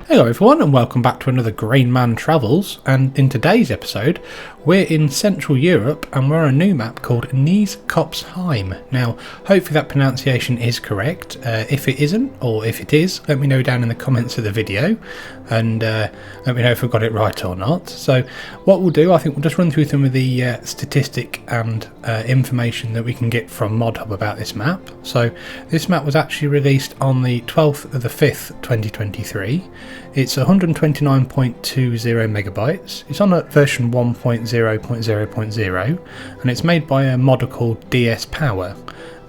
Hello everyone and welcome back to another Grainman Travels, and in today's episode we're in Central Europe and we're on a new map called Knieskoppsheim. Now hopefully that pronunciation is correct. If it isn't, or if it is, let me know down in the comments of the video and let me know if I've got it right or not. So what we'll do, I think we'll just run through some of the statistic and information that we can get from ModHub about this map. So this map was actually released on the 12th of the 5th 2023. It's 129.20 megabytes. It's on a version 1.0.0.0 and it's made by a modder called DS Power.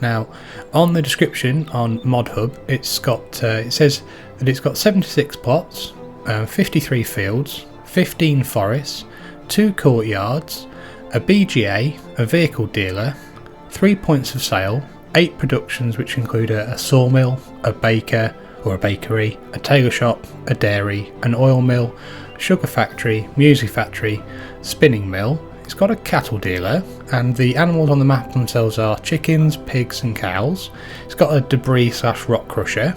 Now on the description on ModHub it says that it's got 76 plots, 53 fields, 15 forests, 2 courtyards, a BGA, a vehicle dealer, 3 points of sale, 8 productions which include a sawmill, a baker or a bakery, a tailor shop, a dairy, an oil mill, sugar factory, music factory, spinning mill. It's got a cattle dealer, and the animals on the map themselves are chickens, pigs and cows. It's got a debris / rock crusher,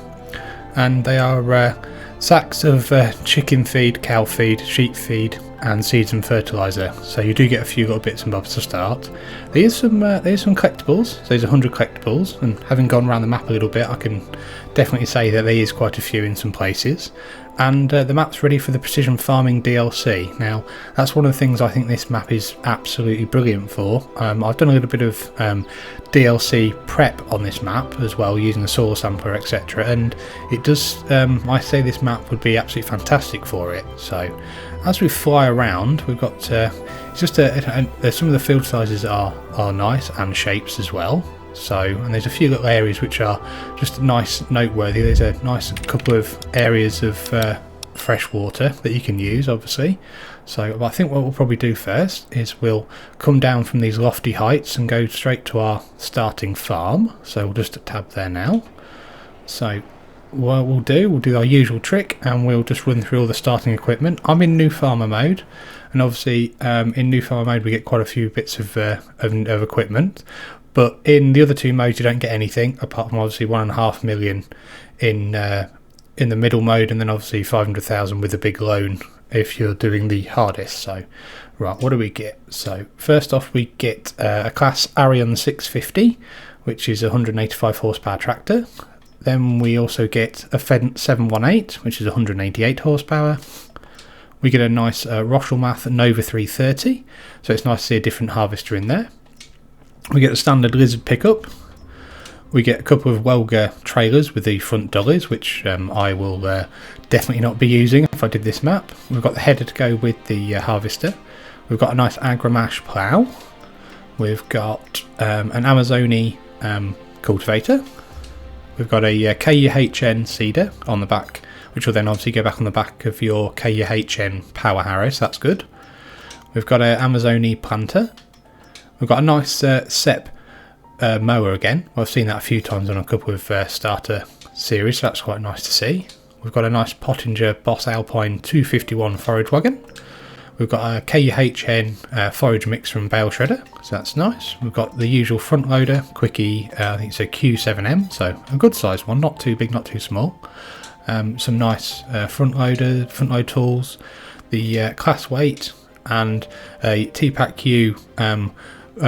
and they are sacks of chicken feed, cow feed, sheep feed and seeds and fertiliser. So you do get a few little bits and bobs to start. There's some collectibles, so there's 100 collectibles, and having gone around the map a little bit I can definitely say that there is quite a few in some places. And the map's ready for the precision farming DLC. Now that's one of the things I think this map is absolutely brilliant for. I've done a little bit of DLC prep on this map as well, using the soil sampler etc, and it does I say this map would be absolutely fantastic for it. So as we fly around we've got it's just some of the field sizes are nice, and shapes as well. So, and there's a few little areas which are just nice, noteworthy. There's a nice couple of areas of fresh water that you can use, obviously. So I think what we'll probably do first is we'll come down from these lofty heights and go straight to our starting farm. So we'll just tab there now. So what we'll do our usual trick and we'll just run through all the starting equipment. I'm in Newfarmer mode, and obviously in Newfarmer mode we get quite a few bits of equipment. But in the other two modes you don't get anything, apart from obviously 1.5 million in the middle mode, and then obviously 500,000 with the big loan if you're doing the hardest. So right, what do we get? So first off we get a class Arion 650, which is a 185 horsepower tractor. Then we also get a Fed 718, which is 188 horsepower. We get a nice Rochelmath Nova 330, so it's nice to see a different harvester in there. We get a standard lizard pickup. We get a couple of Welger trailers with the front dollies, which I will definitely not be using if I did this map. We've got the header to go with the harvester. We've got a nice Agramash plough. We've got an Amazoni cultivator. We've got a KUHN seeder on the back, which will then obviously go back on the back of your KUHN power harrow, so that's good. We've got an Amazoni planter. We've got a nice SEP mower again. I've seen that a few times on a couple of starter series, so that's quite nice to see. We've got a nice Pottinger Boss Alpine 251 forage wagon. We've got a KUHN forage mixer and bale shredder, so that's nice. We've got the usual front loader, Quickie, I think it's a Q7M, so a good size one, not too big, not too small. Some nice front load tools, the class weight, and a T-Pack-U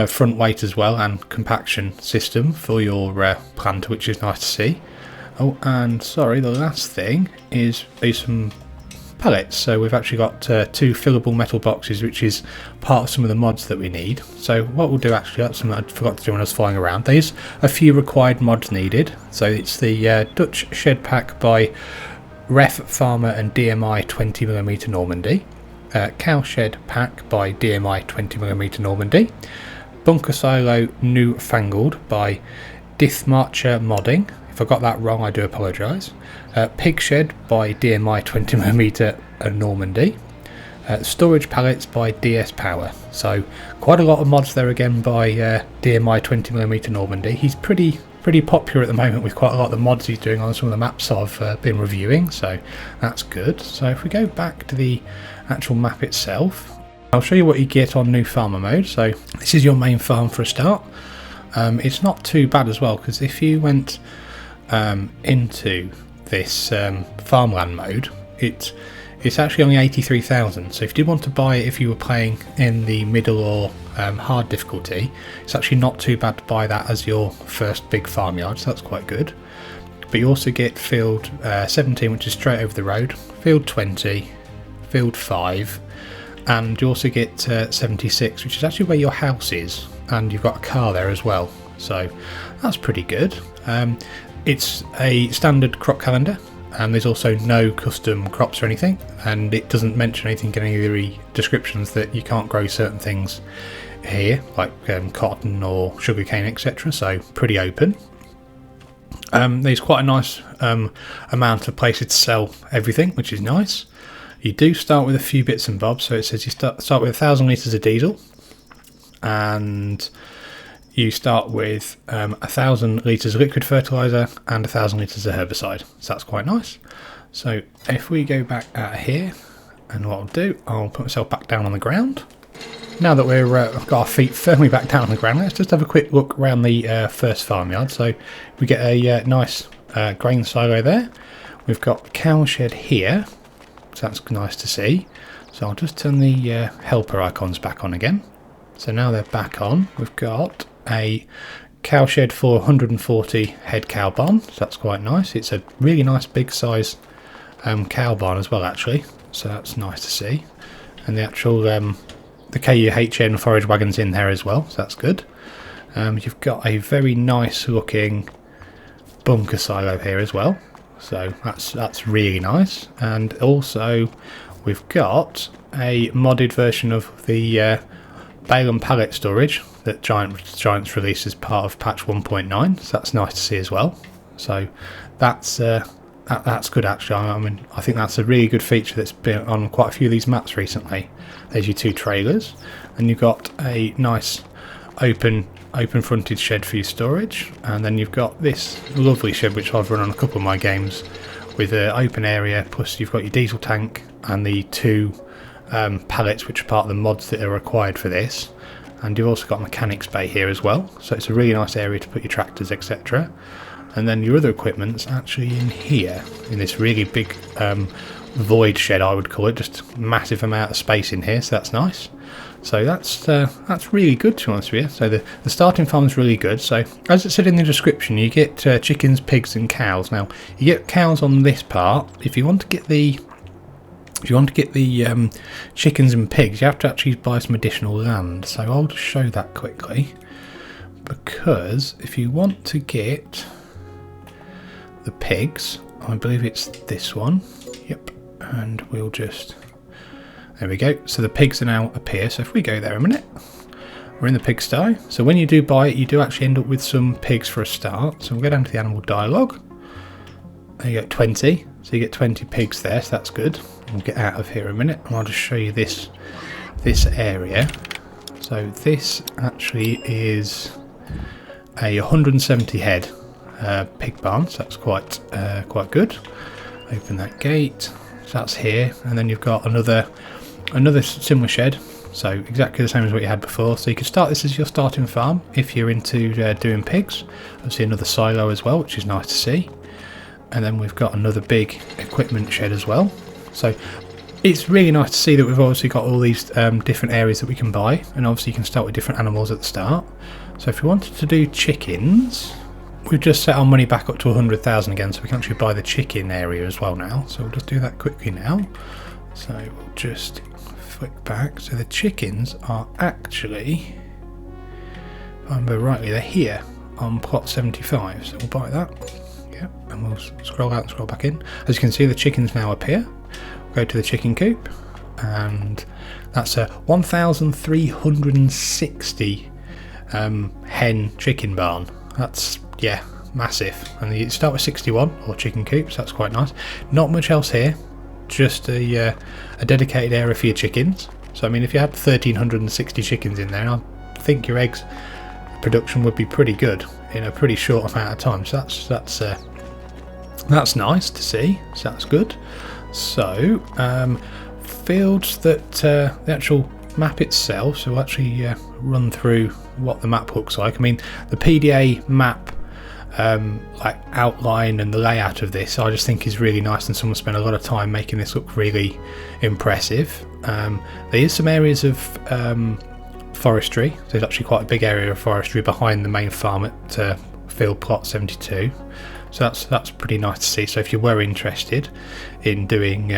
front weight as well, and compaction system for your planter, which is nice to see. Oh, and sorry, the last thing is some pallets. So we've actually got 2 fillable metal boxes, which is part of some of the mods that we need. So what we'll do, actually, that's something I forgot to do when I was flying around. There's a few required mods needed. So it's the Dutch Shed Pack by Reffarmer and DMI 20mm Normandy, Cowshed Pack by DMI 20mm Normandy, Bunkersilo Newfangled by Dithmarscher Modding. If I got that wrong, I do apologise. Pigshed by DMI 20mm Normandy. Storage Pallets by DS Power. So quite a lot of mods there again by DMI 20mm Normandy. He's pretty popular at the moment with quite a lot of the mods he's doing on some of the maps I've been reviewing, so that's good. So if we go back to the actual map itself, I'll show you what you get on Newfarmer mode. So this is your main farm for a start. It's not too bad as well, because if you went into this farmland mode, it's actually only 83,000. So if you did want to buy it, if you were playing in the middle or hard difficulty, it's actually not too bad to buy that as your first big farmyard. So that's quite good. But you also get field 17, which is straight over the road, field 20, field 5, and you also get 76, which is actually where your house is, and you've got a car there as well. So that's pretty good. It's a standard crop calendar, and there's also no custom crops or anything, and it doesn't mention anything in any of the descriptions that you can't grow certain things here, like cotton or sugarcane, etc. So pretty open. There's quite a nice amount of places to sell everything, which is nice. You do start with a few bits and bobs, so it says you start with 1,000 litres of diesel, and you start with 1,000 litres of liquid fertiliser and 1,000 litres of herbicide, so that's quite nice. So if we go back out here, and what I'll do, I'll put myself back down on the ground. Now that we've got our feet firmly back down on the ground, let's just have a quick look around the first farmyard. So we get a nice grain silo there. We've got the cow shed here, so that's nice to see. So I'll just turn the helper icons back on again. So now they're back on. We've got a cow shed for 140 head cow barn, so that's quite nice. It's a really nice big size cow barn as well, actually, so that's nice to see. And the actual the KUHN forage wagons in there as well, so that's good. You've got a very nice looking Bunkersilo here as well, so that's really nice. And also we've got a modded version of the bale and pallet storage that Giants released as part of patch 1.9, so that's nice to see as well. So that's good, actually. I mean, I think that's a really good feature that's been on quite a few of these maps recently. There's your two trailers, and you've got a nice open fronted shed for your storage, and then you've got this lovely shed which I've run on a couple of my games with an open area, plus you've got your diesel tank and the two pallets which are part of the mods that are required for this. And you've also got mechanics bay here as well, so it's a really nice area to put your tractors, etc. And then your other equipment's actually in here, in this really big void shed, I would call it, just massive amount of space in here, so that's nice. So that's really good, to be honest with you. So the starting farm is really good. So as it said in the description, you get chickens, pigs and cows. Now you get cows on this part. If you want to get the chickens and pigs, you have to actually buy some additional land. So I'll just show that quickly, because if you want to get the pigs, I believe it's this one. Yep, and we'll just, there we go. So the pigs are now up here. So if we go there a minute, we're in the pigsty. So when you do buy it, you do actually end up with some pigs for a start. So we'll go down to the animal dialogue. There you get 20. So you get 20 pigs there, so that's good. We'll get out of here a minute, and I'll just show you this area. So this actually is a 170 head pig barn, so that's quite good. Open that gate, so that's here, and then you've got another similar shed, so exactly the same as what you had before. So you can start this as your starting farm if you're into doing pigs. Obviously another silo as well, which is nice to see. And then we've got another big equipment shed as well. So it's really nice to see that we've obviously got all these different areas that we can buy, and obviously you can start with different animals at the start. So if we wanted to do chickens, we've just set our money back up to 100,000 again, so we can actually buy the chicken area as well now. So we'll just do that quickly now. So we'll just flick back. So the chickens are actually, if I remember rightly, they're here on plot 75. So we'll buy that. Yep, and we'll scroll out and scroll back in. As you can see, the chicken's now up here. We'll go to the chicken coop, and that's a 1,360 hen chicken barn. That's, yeah, massive. And you start with 61 or chicken coops, that's quite nice. Not much else here, just a dedicated area for your chickens. So I mean, if you had 1,360 chickens in there, I think your eggs production would be pretty good in a pretty short amount of time. So that's nice to see. So that's good. So fields that the actual map itself. So we'll actually run through what the map looks like. I mean, the PDA map like outline and the layout of this, I just think is really nice, and someone spent a lot of time making this look really impressive. There is some areas of forestry. There's actually quite a big area of forestry behind the main farm at field plot 72. So that's pretty nice to see. So if you were interested in doing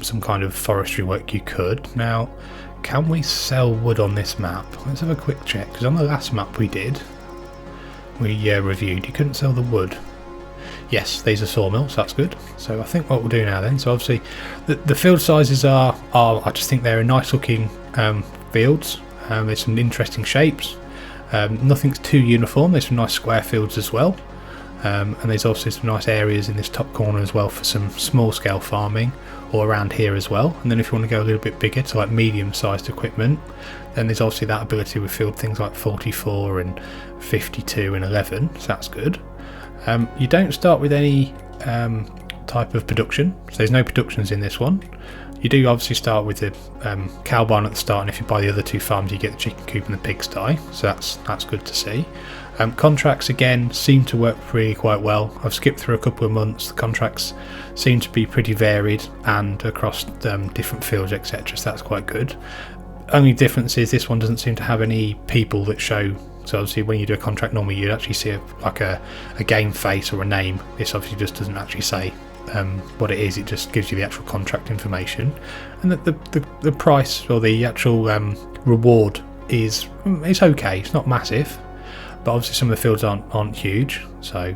some kind of forestry work, you could. Now, can we sell wood on this map? Let's have a quick check, because on the last map we reviewed, you couldn't sell the wood. Yes, these are sawmills, that's good. So I think what we'll do now then, so obviously the field sizes are I just think they're nice looking fields. There's some interesting shapes. Nothing's too uniform. There's some nice square fields as well. And there's also some nice areas in this top corner as well for some small scale farming, or around here as well. And then if you want to go a little bit bigger to like medium sized equipment, then there's obviously that ability with field things like 44 and 52 and 11, so that's good. You don't start with any type of production, so there's no productions in this one. You do obviously start with the cow barn at the start, and if you buy the other two farms you get the chicken coop and the pigsty, so that's good to see. Contracts again seem to work really quite well. I've skipped through a couple of months. The contracts seem to be pretty varied and across different fields, etc. So that's quite good. Only difference is this one doesn't seem to have any people that show. So obviously when you do a contract normally you'd actually see a game face or a name. This obviously just doesn't actually say what it is. It just gives you the actual contract information, and the price or the actual reward is it's okay. It's not massive. But obviously some of the fields aren't huge, so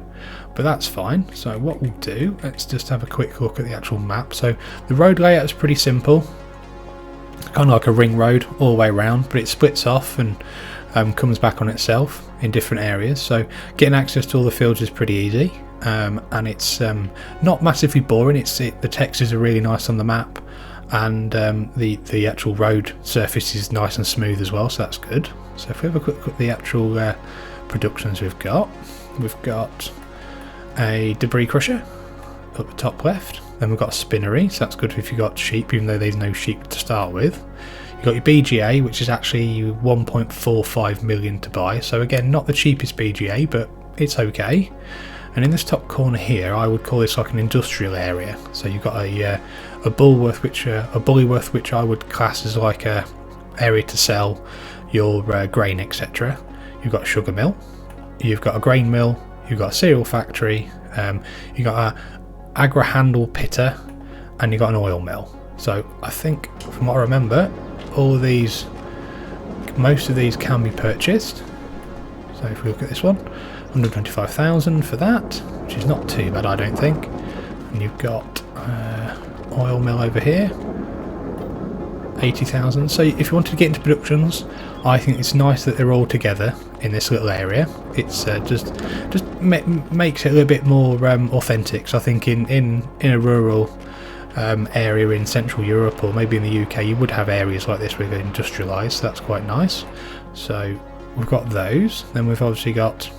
but that's fine. So what we'll do, let's just have a quick look at the actual map. So the road layout is pretty simple, kind of like a ring road all the way around, but it splits off and comes back on itself in different areas. So getting access to all the fields is pretty easy, and it's not massively boring. The textures are really nice on the map, and the actual road surface is nice and smooth as well, so that's good. So if we have a quick look at the actual productions we've got a debris crusher up the top left, then we've got a spinnery, so that's good if you've got sheep, even though there's no sheep to start with. You've got your BGA, which is actually 1.45 million to buy, so again not the cheapest BGA, but it's okay. And in this top corner here, I would call this like an industrial area. So you've got a Bullworth, a Bullyworth, which I would class as like a area to sell your grain, etc. You've got a sugar mill, you've got a grain mill, you've got a cereal factory, you've got a agri-handle pitter, and you've got an oil mill. So I think, from what I remember, most of these can be purchased. So if we look at this one, 125,000 for that, which is not too bad I don't think. And you've got oil mill over here, 80,000. So if you wanted to get into productions, I think it's nice that they're all together in this little area. It's just makes it a little bit more authentic. So I think in a rural area in Central Europe or maybe in the UK, you would have areas like this where they're industrialised, so that's quite nice. So we've got those. Then we've obviously got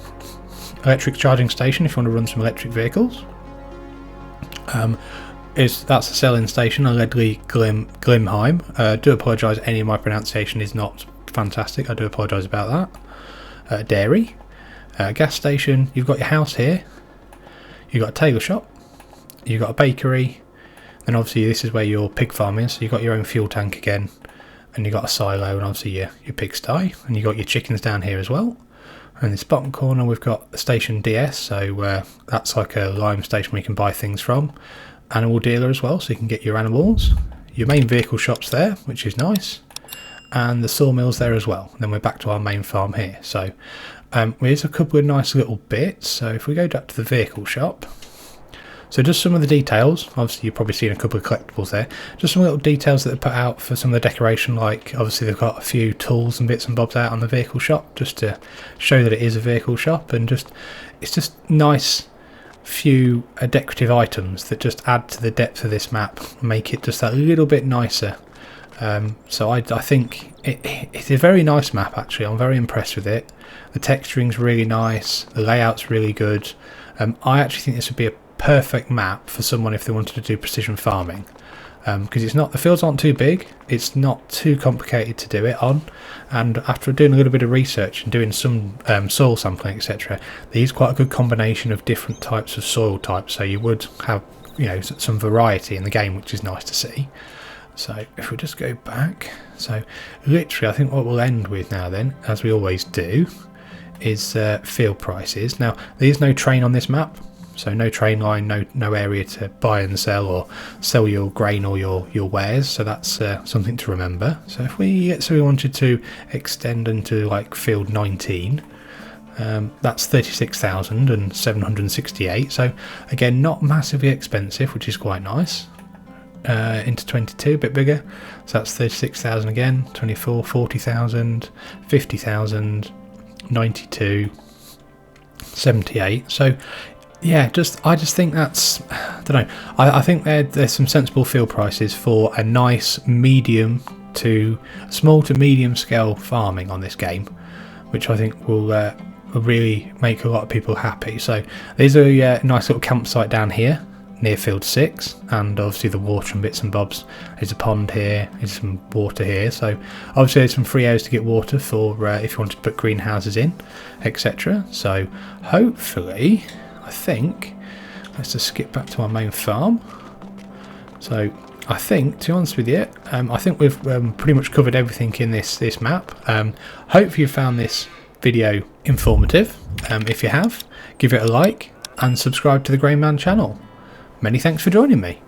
electric charging station if you want to run some electric vehicles. That's a selling station, allegedly Glimheim. Do apologise, any of my pronunciation is not fantastic, I do apologise about that. Dairy, gas station, you've got your house here, you've got a tailor shop, you've got a bakery, and obviously this is where your pig farm is, so you've got your own fuel tank again, and you've got a silo and obviously your pigsty, and you've got your chickens down here as well. And in this bottom corner we've got the station DS, so that's like a lime station where you can buy things from. Animal dealer as well, so you can get your animals. Your main vehicle shop's there, which is nice, and the sawmill's there as well. And then we're back to our main farm here. So here's a couple of nice little bits. So if we go back to the vehicle shop, so just some of the details, obviously you've probably seen a couple of collectibles there, just some little details that are put out for some of the decoration, like obviously they've got a few tools and bits and bobs out on the vehicle shop just to show that it is a vehicle shop, and it's just nice few decorative items that just add to the depth of this map, make it just that little bit nicer. So I think it's a very nice map actually. I'm very impressed with it. The texturing's really nice, the layout's really good. I actually think this would be a perfect map for someone if they wanted to do precision farming. because it's not, the fields aren't too big, it's not too complicated to do it on, and after doing a little bit of research and doing some soil sampling, etc., they use quite a good combination of different types of soil types, so you would have, you know, some variety in the game, which is nice to see. So if we just go back, so literally I think what we'll end with now then, as we always do, is field prices. Now there is no train on this map, so no train line, no area to buy and sell or sell your grain or your wares, so that's something to remember. So if we wanted to extend into like field 19, that's 36,768, so again not massively expensive, which is quite nice. Into 22, a bit bigger, so that's 36,000 again, 24, 40,000, 50,000, 92, 78. So yeah, I just think that's, I don't know, I think there's some sensible field prices for a nice medium to small to medium scale farming on this game, which I think will really make a lot of people happy. So there's a nice little campsite down here near field 6, and obviously the water and bits and bobs. There's a pond here, there's some water here, so obviously there's some free areas to get water for if you wanted to put greenhouses in, etc. So hopefully, I think, let's just skip back to our main farm. So I think, to be honest with you, I think we've pretty much covered everything in this map. Hopefully you found this video informative. If you have, give it a like and subscribe to the Grainman channel. Many thanks for joining me.